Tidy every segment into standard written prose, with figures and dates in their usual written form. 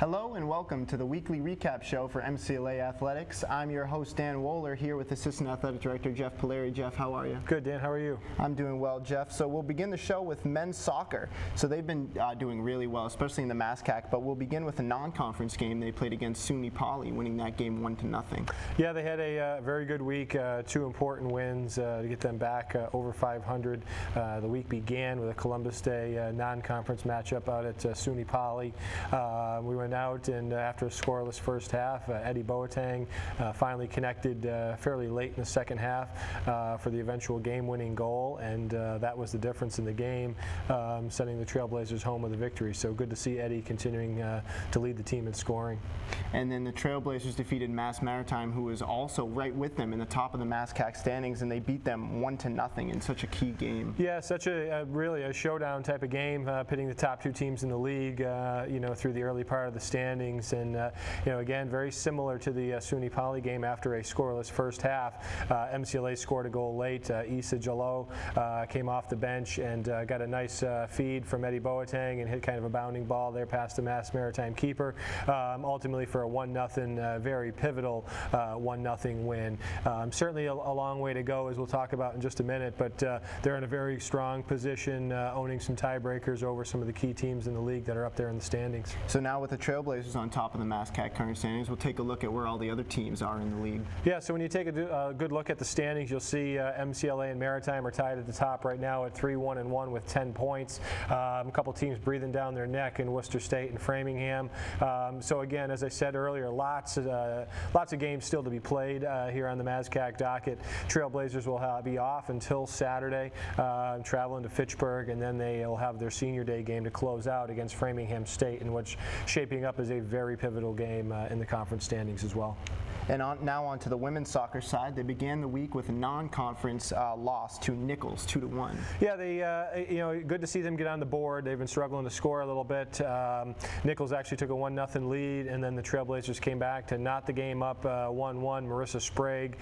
Hello and welcome to the weekly recap show for MCLA Athletics. I'm your host, Dan Wohler, here with Assistant Athletic Director Jeff Polari. Jeff, how are you? Good, Dan. How are you? I'm doing well, Jeff. So we'll begin the show with men's soccer. So they've been doing really well, especially in the MASCAC, but we'll begin with a non-conference game. They played against SUNY Poly, winning that game 1-0. Yeah, they had a very good week, two important wins to get them back over 500. The week began with a Columbus Day non-conference matchup out at SUNY Poly. We went out and after a scoreless first half, Eddie Boateng finally connected fairly late in the second half for the eventual game-winning goal, and that was the difference in the game, sending the Trailblazers home with a victory. So good to see Eddie continuing to lead the team in scoring. And then the Trailblazers defeated Mass Maritime, who was also right with them in the top of the MASCAC standings, and they beat them 1-0 in such a key game. Yeah, such a really a showdown type of game, pitting the top two teams in the league, through the early part of the standings, and again, very similar to the SUNY Poly game. After a scoreless first half, MCLA scored a goal late. Issa Jallo came off the bench and got a nice feed from Eddie Boateng and hit kind of a bounding ball there past the Mass Maritime keeper, ultimately for a 1-0, very pivotal 1-0 win. Certainly a long way to go, as we'll talk about in just a minute, but they're in a very strong position, owning some tiebreakers over some of the key teams in the league that are up there in the standings. So now with the Trailblazers on top of the MASCAC current standings, we'll take a look at where all the other teams are in the league. Yeah, so when you take a good look at the standings, you'll see MCLA and Maritime are tied at the top right now at 3-1-1 with 10 points. A couple teams breathing down their neck in Worcester State and Framingham. So again, as I said earlier, lots of games still to be played here on the MASCAC docket. Trailblazers will be off until Saturday, traveling to Fitchburg, and then they'll have their senior day game to close out against Framingham State, in which shaping up as a very pivotal game in the conference standings as well. And now on to the women's soccer side. They began the week with a non-conference loss to Nichols, 2-1. Yeah, they good to see them get on the board. They've been struggling to score a little bit. Nichols actually took a 1-0 lead, and then the Trailblazers came back to knot the game up 1-1. Marissa Sprague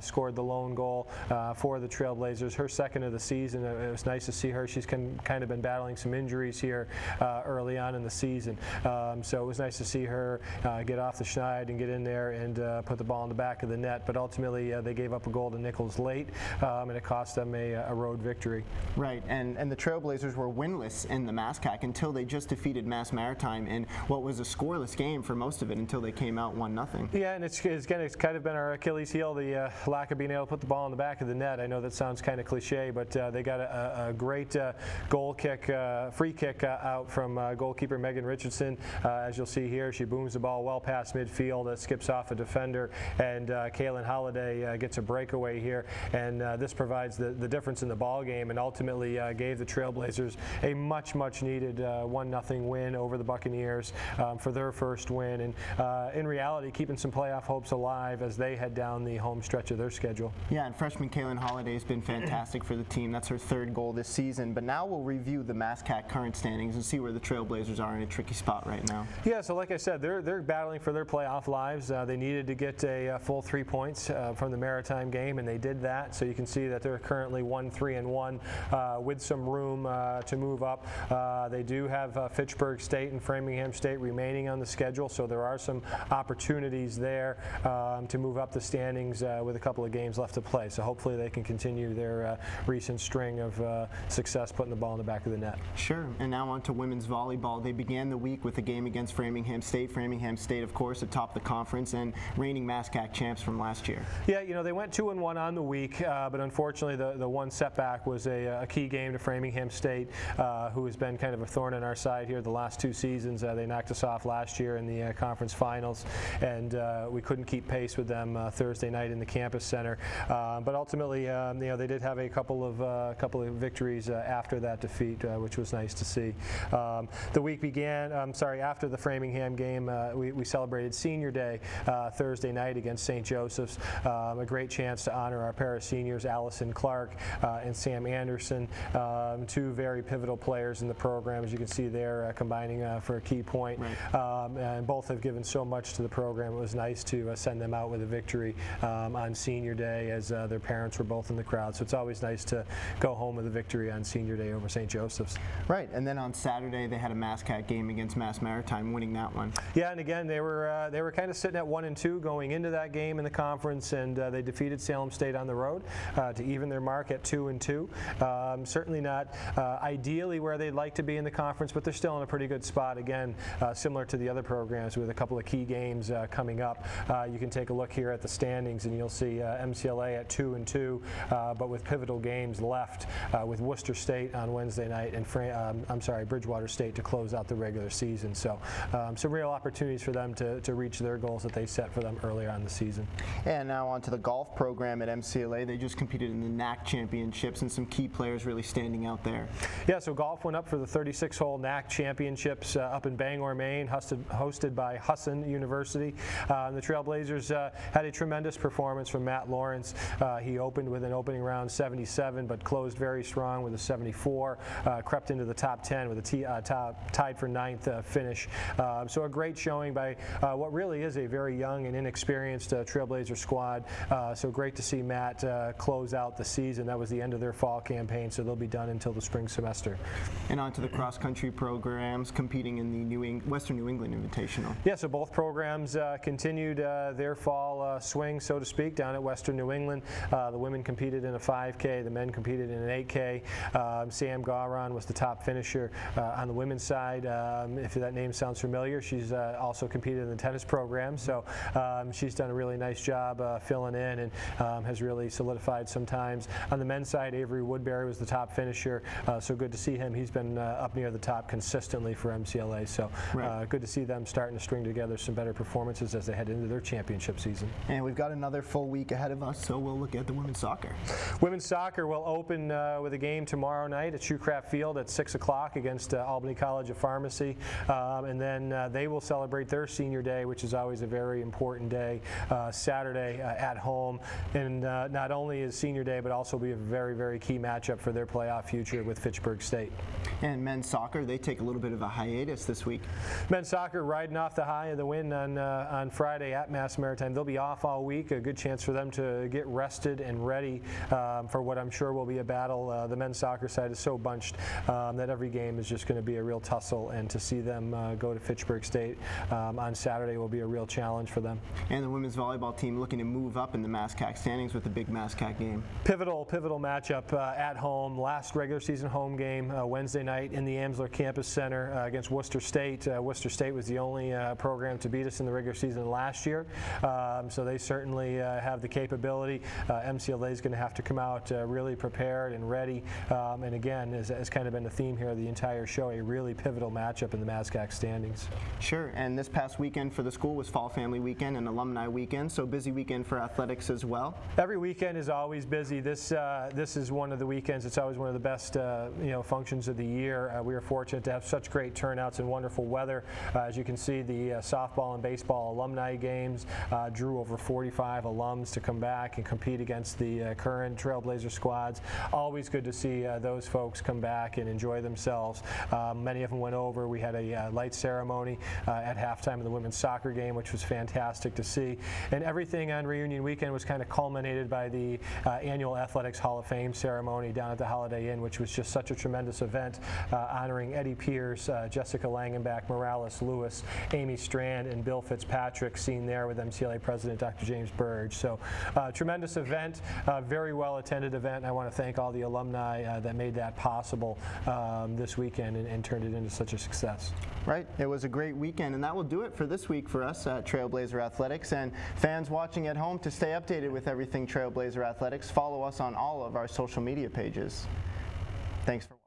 scored the lone goal for the Trailblazers, her second of the season. It was nice to see her. She's kind of been battling some injuries here early on in the season. So it was nice to see her get off the schneid and get in there and put the ball in the back of the net. But ultimately, they gave up a goal to Nichols late, and it cost them a road victory. Right, and the Trailblazers were winless in the MASCAC until they just defeated Mass Maritime in what was a scoreless game for most of it until they came out 1-0. Yeah, and it's kind of been our Achilles heel, the lack of being able to put the ball in the back of the net. I know that sounds kind of cliche, but they got a great goal kick, free kick out from goalkeeper Megan Richardson. As you'll see here, she booms the ball well past midfield, skips off a defender, and Kaylin Holliday gets a breakaway here, and this provides the difference in the ball game, and ultimately gave the Trailblazers a much needed 1-0 win over the Buccaneers for their first win, and in reality keeping some playoff hopes alive as they head down the home stretch of their schedule. Yeah, and freshman Kaylin Holliday has been fantastic for the team. That's her third goal this season. But now we'll review the MASCAC current standings and see where the Trailblazers are in a tricky spot right now. Yeah, so like I said, they're battling for their playoff lives. They needed to get a full 3 points from the Maritime game, and they did that. So you can see that they're currently 1-3-1 with some room to move up. They do have Fitchburg State and Framingham State remaining on the schedule, so there are some opportunities there to move up the standings with a couple of games left to play. So hopefully they can continue their recent string of success putting the ball in the back of the net. Sure, and now on to women's volleyball. They began the week with a game against Framingham State. Framingham State, of course, atop the conference and reigning MASCAC champs from last year. Yeah, they went 2-1 on the week, but unfortunately the one setback was a key game to Framingham State, who has been kind of a thorn in our side here the last 2 seasons. They knocked us off last year in the conference finals, and we couldn't keep pace with them Thursday night in the campus center. But ultimately, they did have a couple of victories after that defeat, which was nice to see. The week began, after the Framingham game, we celebrated Senior Day Thursday night against St. Joseph's. A great chance to honor our pair of seniors, Allison Clark and Sam Anderson, 2 very pivotal players in the program, as you can see there, combining for a key point. Right. And both have given so much to the program. It was nice to send them out with a victory on Senior Day, as their parents were both in the crowd. So it's always nice to go home with a victory on Senior Day over St. Joseph's. Right, and then on Saturday they had a MASCAC game against Mass Maritime. time, winning that one. Yeah, and again, they were kind of sitting at 1-2 going into that game in the conference, and they defeated Salem State on the road to even their mark at 2-2. Certainly not ideally where they'd like to be in the conference, but they're still in a pretty good spot. Again, similar to the other programs with a couple of key games coming up. You can take a look here at the standings, and you'll see MCLA at 2-2, but with pivotal games left with Worcester State on Wednesday night and Bridgewater State to close out the regular season. So some real opportunities for them to reach their goals that they set for them earlier on the season. And now on to the golf program at MCLA. They just competed in the NAC championships, and some key players really standing out there. Yeah, so golf went up for the 36-hole NAC championships up in Bangor, Maine, hosted by Husson University. The Trailblazers had a tremendous performance from Matt Lawrence. He opened with an opening round 77, but closed very strong with a 74. Crept into the top 10 with a tied for 9th finish. So a great showing by what really is a very young and inexperienced Trailblazer squad. So great to see Matt close out the season. That was the end of their fall campaign, so they'll be done until the spring semester. And on to the cross-country programs competing in the Western New England Invitational. Yeah, so both programs continued their fall swing, so to speak, down at Western New England. The women competed in a 5K, the men competed in an 8K. Sam Garan was the top finisher on the women's side. If that name sounds familiar, she's also competed in the tennis program, so she's done a really nice job filling in and has really solidified sometimes. On the men's side, Avery Woodbury was the top finisher, so good to see him. He's been up near the top consistently for MCLA, so good to see them starting to string together some better performances as they head into their championship season. And we've got another full week ahead of us, so we'll look at the women's soccer. Women's soccer will open with a game tomorrow night at Shoecraft Field at 6 o'clock against Albany College of Pharmacy, and then they will celebrate their senior day, which is always a very important day, Saturday at home. And not only is senior day, but also be a very, very key matchup for their playoff future with Fitchburg State. And men's soccer, they take a little bit of a hiatus this week. Men's soccer riding off the high of the win on Friday at Mass Maritime. They'll be off all week, a good chance for them to get rested and ready for what I'm sure will be a battle. The men's soccer side is so bunched that every game is just going to be a real tussle, and to see them go to Fitchburg State on Saturday will be a real challenge for them. And the women's volleyball team looking to move up in the MASCAC standings with the big MASCAC game. Pivotal matchup at home. Last regular season home game Wednesday night in the Amsler Campus Center against Worcester State. Worcester State was the only program to beat us in the regular season last year, so they certainly have the capability. MCLA is going to have to come out really prepared and ready, and again, as kind of been the theme here of the entire show, a really pivotal matchup in the MASCAC standings. Sure, and this past weekend for the school was Fall Family Weekend and Alumni Weekend, so busy weekend for athletics as well. Every weekend is always busy. This is one of the weekends. It's always one of the best functions of the year. We are fortunate to have such great turnouts and wonderful weather. As you can see, the softball and baseball alumni games drew over 45 alums to come back and compete against the current Trailblazer squads. Always good to see those folks come back and enjoy themselves. Many of them went over. We had a light ceremony at halftime of the women's soccer game, which was fantastic to see. And everything on reunion weekend was kind of culminated by the annual Athletics Hall of Fame ceremony down at the Holiday Inn, which was just such a tremendous event, honoring Eddie Pierce, Jessica Langenbach, Morales Lewis, Amy Strand, and Bill Fitzpatrick, seen there with MCLA President Dr. James Burge. So tremendous event, very well attended event. I want to thank all the alumni that made that possible this weekend and turned it into such a success. Right, it was a great weekend, and that will do it for this week for us at Trailblazer Athletics. And fans watching at home, to stay updated with everything Trailblazer Athletics, follow us on all of our social media pages. Thanks for